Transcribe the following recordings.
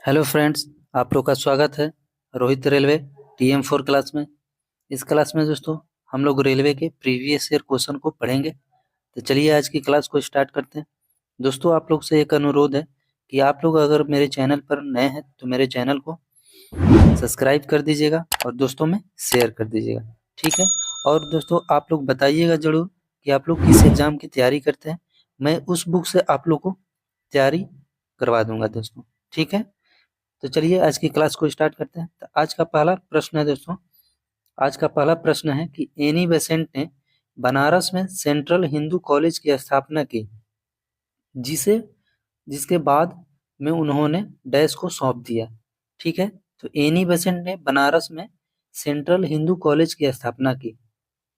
Hello friends, आप लोग का स्वागत है रोहित रेलवे TM4 क्लास में। इस क्लास में दोस्तों हम लोग रेलवे के प्रीवियस ईयर क्वेश्चन को पढ़ेंगे। तो चलिए आज की क्लास को स्टार्ट करते हैं। दोस्तों आप लोग से एक अनुरोध है कि आप लोग अगर मेरे चैनल पर नए हैं तो मेरे चैनल को सब्सक्राइब कर दीजिएगा और दोस्तों में शेयर कर दीजिएगा, ठीक है। और दोस्तों आप लोग बताइएगा जरूर कि आप लोग किस एग्ज़ाम की तैयारी करते हैं। मैं उस बुक से आप लोग को तैयारी करवा दूंगा दोस्तों, ठीक है। तो चलिए आज की क्लास को स्टार्ट करते हैं। तो आज का पहला प्रश्न है दोस्तों, आज का पहला प्रश्न है कि एनी बेसेंट ने बनारस में सेंट्रल हिंदू कॉलेज की स्थापना की, जिसे जिसके बाद में उन्होंने डैश को सौंप दिया, ठीक है। तो एनी बेसेंट ने बनारस में सेंट्रल हिंदू कॉलेज की स्थापना की,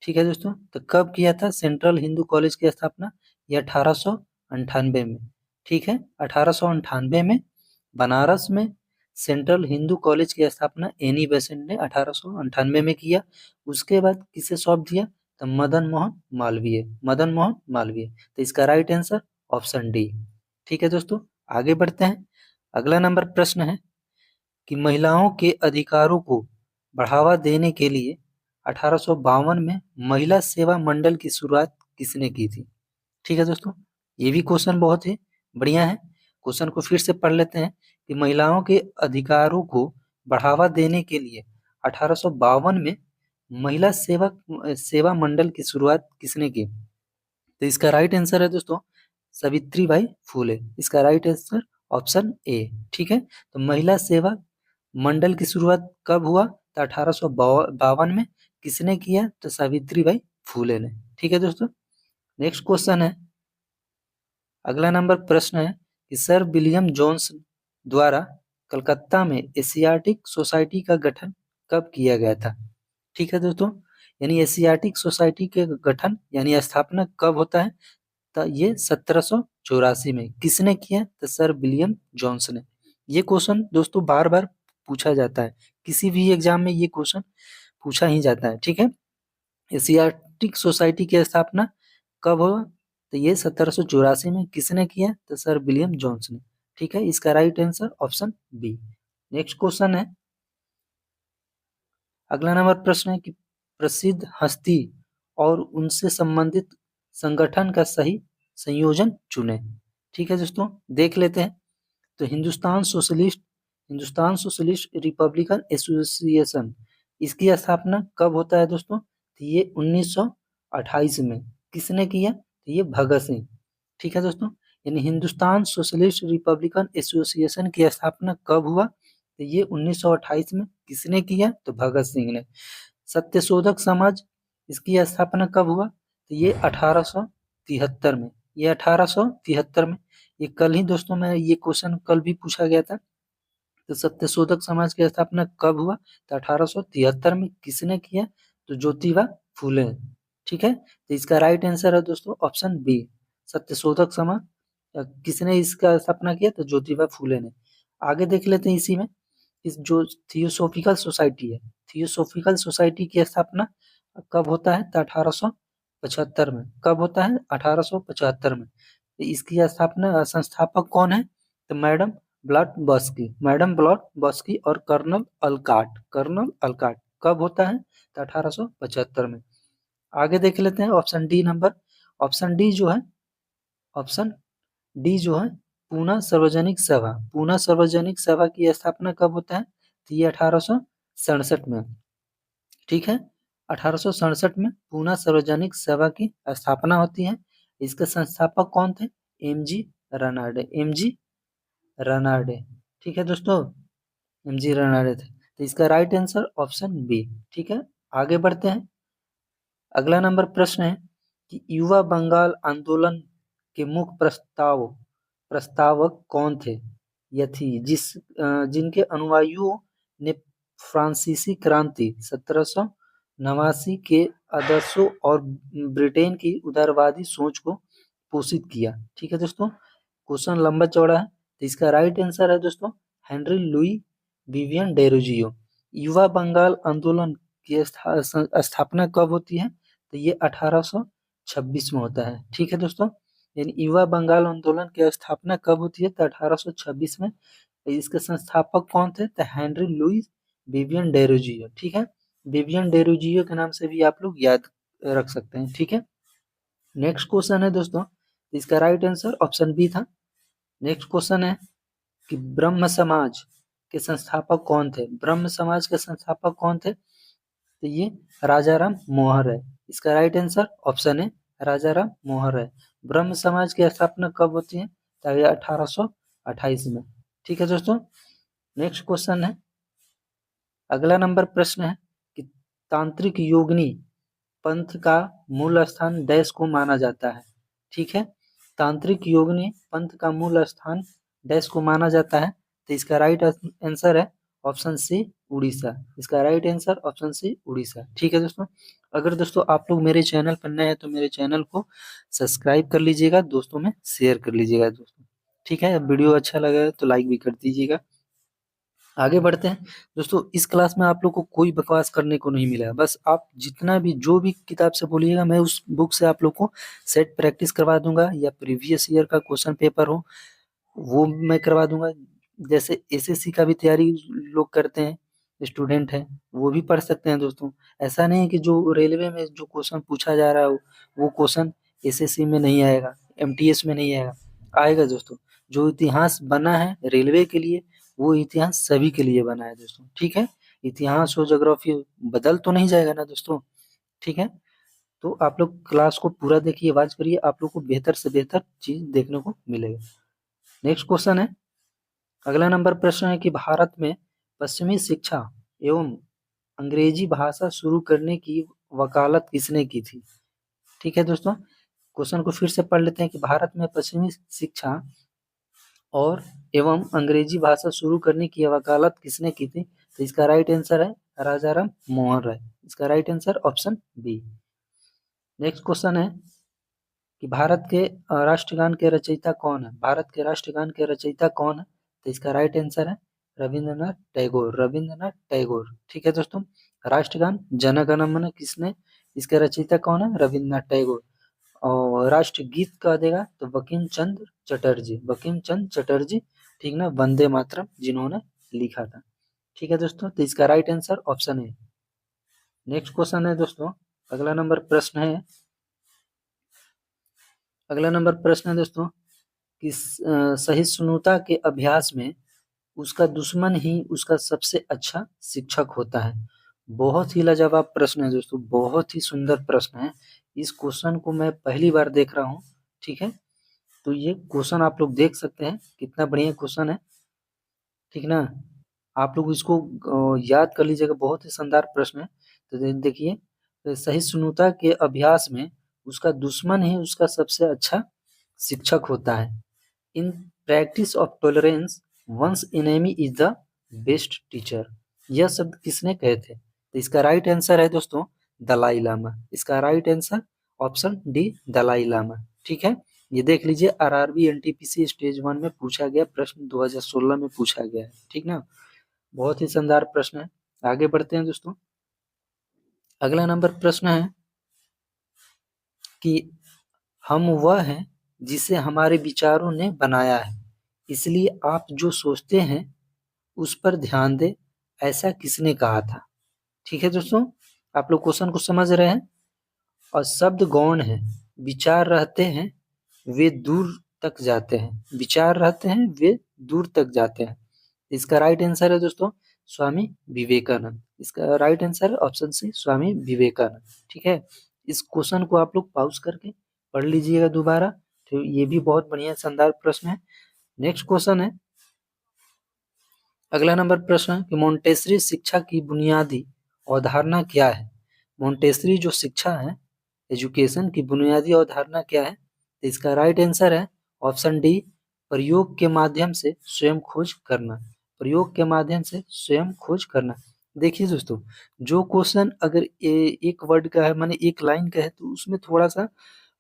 ठीक है दोस्तों। तो कब किया था सेंट्रल हिंदू कॉलेज की स्थापना? ये 1898 में, ठीक है। 1898 में बनारस में सेंट्रल हिंदू कॉलेज की स्थापना एनी बेसेंट ने 1898 में किया। उसके बाद किसे सौंप दिया? तो मदन मोहन मालवीय, मदन मोहन मालवीय। तो इसका राइट आंसर ऑप्शन डी, ठीक है दोस्तों। आगे बढ़ते हैं। अगला नंबर प्रश्न है कि महिलाओं के अधिकारों को बढ़ावा देने के लिए 1852 में महिला सेवा मंडल की शुरुआत किसने की थी? ठीक है दोस्तों, ये भी क्वेश्चन बहुत ही बढ़िया है। क्वेश्चन को फिर से पढ़ लेते हैं कि महिलाओं के अधिकारों को बढ़ावा देने के लिए 1852 में महिला सेवा मंडल की शुरुआत किसने की? तो इसका राइट आंसर है दोस्तों सावित्रीबाई फूले। इसका राइट आंसर ऑप्शन ए, ठीक है। तो महिला सेवा मंडल की शुरुआत कब हुआ? तो 1852 में। किसने किया? तो सावित्रीबाई फूले ने, ठीक है दोस्तों। नेक्स्ट क्वेश्चन है, अगला नंबर प्रश्न है कि सर विलियम जोन्स द्वारा कलकत्ता में एशियाटिक सोसाइटी का गठन कब किया गया था? ठीक है दोस्तों, यानी एशियाटिक सोसाइटी के गठन यानी स्थापना कब होता है? तो ये 1784 में। किसने किया? तो सर विलियम जोन्स ने। ये क्वेश्चन दोस्तों बार बार पूछा जाता है, किसी भी एग्जाम में ये क्वेश्चन पूछा ही जाता है, ठीक है। एशियाटिक सोसाइटी की स्थापना कब हुआ? तो ये 1784 में। किसने किया? तो सर विलियम जोन्स ने, ठीक है। इसका right answer option B. Next question है, अगला नंबर प्रश्न है कि प्रसिद्ध हस्ती और उनसे संबंधित संगठन का सही संयोजन चुने, ठीक है दोस्तों। देख लेते हैं। तो हिंदुस्तान सोशलिस्ट रिपब्लिकन एसोसिएशन, इसकी स्थापना कब होता है दोस्तों? तो ये 1928 में। किसने किया? तो ये भगत सिंह, ठीक है दोस्तों। यानी हिंदुस्तान सोशलिस्ट रिपब्लिकन एसोसिएशन की स्थापना कब हुआ? तो ये 1928 में। किसने किया? तो भगत सिंह ने। सत्यशोधक समाज, इसकी स्थापना कब हुआ? तो ये 1873 में। ये 1873 में। ये कल ही दोस्तों मैं ये क्वेश्चन कल भी पूछा गया था। तो सत्यशोधक समाज की स्थापना कब हुआ? तो 1873 में। किसने किया? तो ज्योतिबा फूले, ठीक है। तो इसका राइट आंसर है दोस्तों ऑप्शन बी, सत्यशोधक समाज। किसने इसका स्थापना किया? तो ज्योतिबा फूले ने। आगे देख लेते हैं इसी में। इस जो थियोसॉफिकल सोसाइटी है, थियोसॉफिकल सोसाइटी की स्थापना कब होता है? तो 1875 में। कब होता है? 1875 में। तो इसकी स्थापना संस्थापक कौन है? तो मैडम ब्लॉट बस्की और कर्नल अलकाट। कब होता है? तो 1875 में। आगे देख लेते हैं option D number. Option D जो है ऑप्शन डी जो है पूना सार्वजनिक सभा की स्थापना कब होता है? तो ये 1867 में, ठीक है। 1867 में पूना सार्वजनिक सभा की स्थापना होती है। इसके संस्थापक कौन थे? एम जी रनाडे, ठीक है दोस्तों। एम जी रनाडे थे। तो इसका राइट आंसर ऑप्शन बी, ठीक है। आगे बढ़ते हैं। अगला नंबर प्रश्न है कि युवा बंगाल आंदोलन के मुख्य प्रस्तावक कौन थे या थी, जिनके अनुयायियों ने फ्रांसीसी क्रांति 1789 के आदर्शों और ब्रिटेन की उदारवादी सोच को पोषित किया, ठीक है दोस्तों। क्वेश्चन लंबा चौड़ा है। तो इसका राइट आंसर है दोस्तों हेनरी लुई विवियन डेरोजियो। युवा बंगाल आंदोलन की स्थापना कब होती है? तो ये 1826 में होता है, ठीक है दोस्तों। यानी युवा बंगाल आंदोलन की स्थापना कब होती है? तो 1826 में। इसके संस्थापक कौन थे? तो हेनरी लुइस विवियन डेरोजियो, ठीक है। विवियन डेरोजियो के नाम से भी आप लोग याद रख सकते हैं, ठीक है। नेक्स्ट क्वेश्चन है दोस्तों, इसका राइट आंसर ऑप्शन बी था। नेक्स्ट क्वेश्चन है कि ब्रह्म समाज के संस्थापक कौन थे? ब्रह्म समाज के संस्थापक कौन थे? तो ये राजाराम मोहन है। इसका राइट आंसर ऑप्शन है राजाराम मोहन है। ब्रह्म समाज की स्थापना कब होती है? तो ये 1828 में, ठीक है दोस्तों। नेक्स्ट क्वेश्चन है, अगला नंबर प्रश्न है कि तांत्रिक योगिनी पंथ का मूल स्थान डैश को माना जाता है, ठीक है। तांत्रिक योगिनी पंथ का मूल स्थान डैश को माना जाता है। तो इसका राइट आंसर है ऑप्शन सी उड़ीसा। इसका right answer option C Orissa, ठीक है दोस्तों। अगर दोस्तों आप लोग मेरे चैनल पर नए हैं तो मेरे चैनल को सब्सक्राइब कर लीजिएगा, दोस्तों में शेयर कर लीजिएगा दोस्तों, ठीक है। वीडियो अच्छा लगा तो लाइक भी कर दीजिएगा। आगे बढ़ते हैं दोस्तों। इस क्लास में आप लोग को कोई बकवास करने को नहीं मिला, बस आप जितना भी जो भी किताब से बोलिएगा मैं उस बुक से आप लोग को सेट प्रैक्टिस करवा दूंगा, या प्रीवियस ईयर का क्वेश्चन पेपर हो वो मैं करवा दूंगा। जैसे एसएससी का भी तैयारी लोग करते हैं, स्टूडेंट हैं, वो भी पढ़ सकते हैं दोस्तों। ऐसा नहीं है कि जो रेलवे में जो क्वेश्चन पूछा जा रहा है वो क्वेश्चन एसएससी में नहीं आएगा, एमटीएस में नहीं आएगा, आएगा दोस्तों। जो इतिहास बना है रेलवे के लिए वो इतिहास सभी के लिए बना है दोस्तों, ठीक है। इतिहास और ज्योग्राफी बदल तो नहीं जाएगा ना दोस्तों, ठीक है। तो आप लोग क्लास को पूरा देखिए, आवाज करिए, आप लोग को बेहतर से बेहतर चीज देखने को मिलेगा। नेक्स्ट क्वेश्चन है, अगला नंबर प्रश्न है कि भारत में पश्चिमी शिक्षा एवं अंग्रेजी भाषा शुरू करने की वकालत किसने की थी? ठीक है दोस्तों, क्वेश्चन को फिर से पढ़ लेते हैं कि भारत में पश्चिमी शिक्षा और एवं अंग्रेजी भाषा शुरू करने की वकालत किसने की थी? तो इसका राइट आंसर है राजाराम मोहन राय। इसका right answer option B. Next question है कि भारत के राष्ट्रगान के रचयिता कौन है? भारत के राष्ट्रगान के रचयिता कौन है? तो इसका राइट आंसर है रविंद्रनाथ टैगोर। रविंद्रनाथ टैगोर, ठीक है दोस्तों। राष्ट्रगान जन गण मन किसने, इसके रचयिता कौन है? रविंद्रनाथ टैगोर। और राष्ट्रगीत कह देगा तो बंकिम चंद्र चटर्जी। बंकिम चंद्र चटर्जी, ठीक ना, वंदे मातरम जिन्होंने लिखा था, ठीक है दोस्तों। तो इसका राइट आंसर ऑप्शन है। नेक्स्ट क्वेश्चन है दोस्तों, अगला नंबर प्रश्न है, अगला नंबर प्रश्न है दोस्तों कि सहिष्णुता के अभ्यास में उसका दुश्मन ही उसका सबसे अच्छा शिक्षक होता है। बहुत ही लाजवाब प्रश्न है दोस्तों, बहुत ही सुंदर प्रश्न है। इस क्वेश्चन को मैं पहली बार देख रहा हूँ, ठीक है। तो ये क्वेश्चन आप लोग देख सकते हैं कितना बढ़िया क्वेश्चन है, ठीक ना। आप लोग इसको याद कर लीजिएगा, बहुत ही शानदार प्रश्न है। तो देखिए, तो सहिष्णुता के अभ्यास में उसका दुश्मन ही उसका सबसे अच्छा शिक्षक होता है। In practice of tolerance one's enemy is the best teacher. यह शब्द किसने कहे थे? तो इसका राइट आंसर है दोस्तों दलाई लामा। इसका right answer option D Dalai Lama, ठीक है। ये देख लीजिए, आरआरबी एनटीपीसी स्टेज 1 में पूछा गया प्रश्न, 2016 में पूछा गया है, ठीक ना। बहुत ही शानदार प्रश्न है। आगे बढ़ते हैं दोस्तों, अगला नंबर प्रश्न है कि हम वह हैं जिसे हमारे विचारों ने बनाया है, इसलिए आप जो सोचते हैं उस पर ध्यान दें, ऐसा किसने कहा था? ठीक है दोस्तों, आप लोग क्वेश्चन को समझ रहे हैं। और शब्द गौण है, विचार रहते हैं वे दूर तक जाते हैं। विचार रहते हैं वे दूर तक जाते हैं। इसका राइट आंसर है दोस्तों स्वामी विवेकानंद। इसका राइट आंसर है ऑप्शन सी स्वामी विवेकानंद, ठीक है। इस क्वेश्चन को आप लोग पॉज करके पढ़ लीजिएगा दोबारा, तो ये भी बहुत बढ़िया शानदार प्रश्न है। नेक्स्ट क्वेश्चन है, अगला नंबर प्रश्न है कि मोंटेसरी शिक्षा की बुनियादी अवधारणा क्या है? मोंटेसरी जो शिक्षा है, एजुकेशन की बुनियादी अवधारणा क्या है? तो इसका राइट आंसर है ऑप्शन डी प्रयोग के माध्यम से स्वयं खोज करना। प्रयोग के माध्यम से स्वयं खोज करना। देखिए दोस्तों, जो क्वेश्चन अगर एक वर्ड का है, माने एक लाइन का है, तो उसमें थोड़ा सा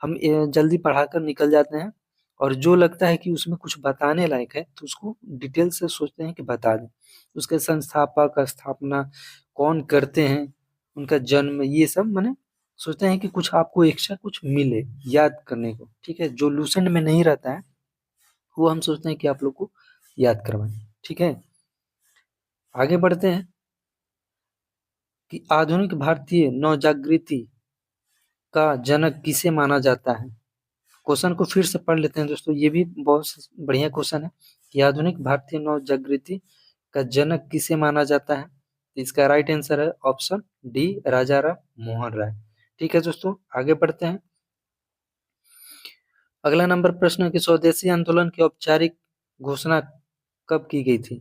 हम जल्दी पढ़ाकर निकल जाते हैं, और जो लगता है कि उसमें कुछ बताने लायक है तो उसको डिटेल से सोचते हैं कि बता दें। उसके संस्थापक, स्थापना कौन करते हैं, उनका जन्म, ये सब माने सोचते हैं कि कुछ आपको एक्स्ट्रा कुछ मिले याद करने को, ठीक है। जो लूसेंट में नहीं रहता है वो हम सोचते हैं कि आप लोग को याद करवाएं, ठीक है, आगे बढ़ते हैं कि आधुनिक भारतीय नवजागृति का जनक किसे माना जाता है। क्वेश्चन को फिर से पढ़ लेते हैं दोस्तों, ये भी बहुत बढ़िया क्वेश्चन है कि आधुनिक भारतीय नवजागृति का जनक किसे माना जाता है। तो इसका राइट आंसर है ऑप्शन डी, राजा राम मोहन राय। ठीक है दोस्तों, आगे बढ़ते हैं। अगला नंबर प्रश्न है कि स्वदेशी आंदोलन की औपचारिक घोषणा कब की गई थी।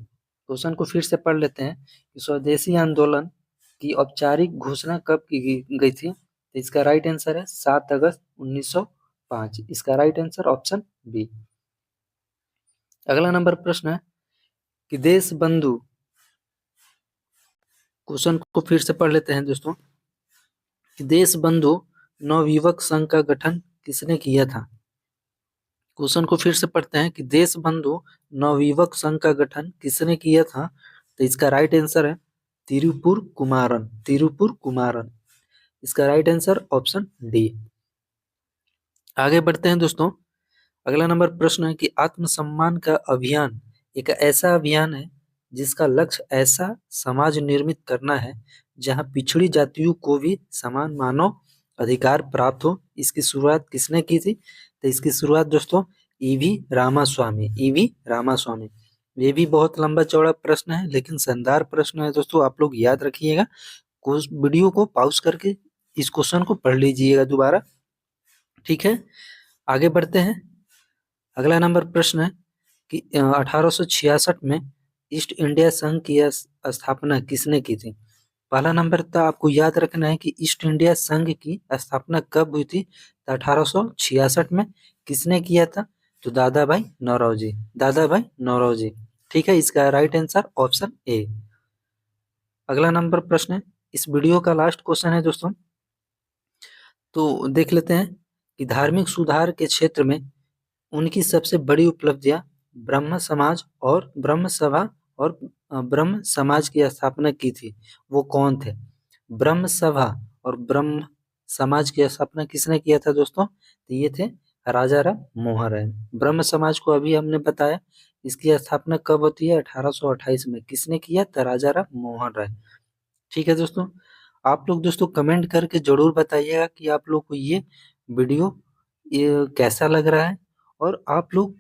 क्वेश्चन को फिर से पढ़ लेते हैं कि स्वदेशी आंदोलन की औपचारिक घोषणा कब की गई थी। तो इसका राइट आंसर है 7 अगस्त 1905। इसका राइट आंसर ऑप्शन बी। अगला नंबर प्रश्न है कि देश बंधु, क्वेश्चन को फिर से पढ़ लेते हैं दोस्तों कि देश बंधु नवयुवक संघ का गठन किसने किया था। क्वेश्चन को फिर से पढ़ते हैं कि देश बंधु नवयुवक संघ का गठन किसने किया था। तो इसका राइट आंसर है तिरुपुर कुमारन, तिरुपुर कुमारन। इसका राइट आंसर ऑप्शन डी। आगे बढ़ते हैं दोस्तों। अगला नंबर प्रश्न है कि आत्मसम्मान का अभियान एक ऐसा अभियान है जिसका लक्ष्य ऐसा समाज निर्मित करना है जहां पिछड़ी जातियों को भी समान मानव अधिकार प्राप्त हो। इसकी शुरुआत किसने की थी। तो इसकी शुरुआत दोस्तों ईवी रामास्वामी, ईवी रामास्वामी। ये भी बहुत लंबा चौड़ा प्रश्न है लेकिन शानदार प्रश्न है दोस्तों, आप लोग याद रखिएगा। वीडियो को पॉज करके इस क्वेश्चन को पढ़ लीजिएगा दोबारा। ठीक है, आगे बढ़ते हैं। अगला नंबर प्रश्न है कि 1866 में ईस्ट इंडिया संघ की स्थापना किसने की थी। पहला नंबर तो आपको याद रखना है कि ईस्ट इंडिया संघ की स्थापना कब हुई थी। तो 1866 में किसने किया था। तो दादा भाई नौरोजी, दादा भाई नौरोजी। ठीक है, इसका राइट आंसर ऑप्शन ए। अगला नंबर प्रश्न है, इस वीडियो का लास्ट क्वेश्चन है दोस्तों, तो देख लेते हैं कि धार्मिक सुधार के क्षेत्र में उनकी सबसे बड़ी उपलब्धियां ब्रह्म समाज और ब्रह्म सभा और ब्रह्म समाज की स्थापना की थी। वो कौन थे। ब्रह्म सभा और ब्रह्म समाज की स्थापना किसने किया था दोस्तों। तो ये थे राजा राम मोहन राय। ब्रह्म समाज को अभी हमने बताया, इसकी स्थापना कब होती है 1828 में। किसने किया था, राजा राम मोहन राय। ठीक है दोस्तों, आप लोग दोस्तों कमेंट करके जरूर बताइएगा कि आप लोग को ये वीडियो ये कैसा लग रहा है और आप लोग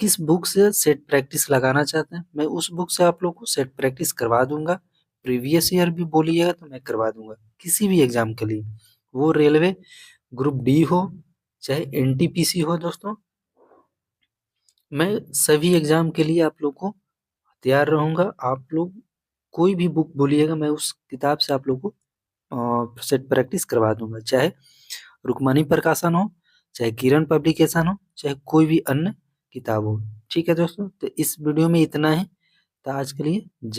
किस बुक से सेट प्रैक्टिस लगाना चाहते हैं। मैं उस बुक से आप लोग को सेट प्रैक्टिस करवा दूंगा। प्रीवियस ईयर भी बोलिएगा तो मैं करवा दूंगा किसी भी एग्जाम के लिए, वो रेलवे ग्रुप डी हो चाहे एनटीपीसी हो दोस्तों। मैं सभी एग्जाम के लिए आप लोग को तैयार रहूंगा। आप लोग कोई भी बुक बोलिएगा मैं उस किताब से आप लोग को सेट प्रैक्टिस करवा दूंगा, चाहे रुक्मणी प्रकाशन हो, चाहे किरण पब्लिकेशन हो, चाहे कोई भी अन्य किताब हो। ठीक है दोस्तों, तो इस वीडियो में इतना ही। तो आज के लिए जय।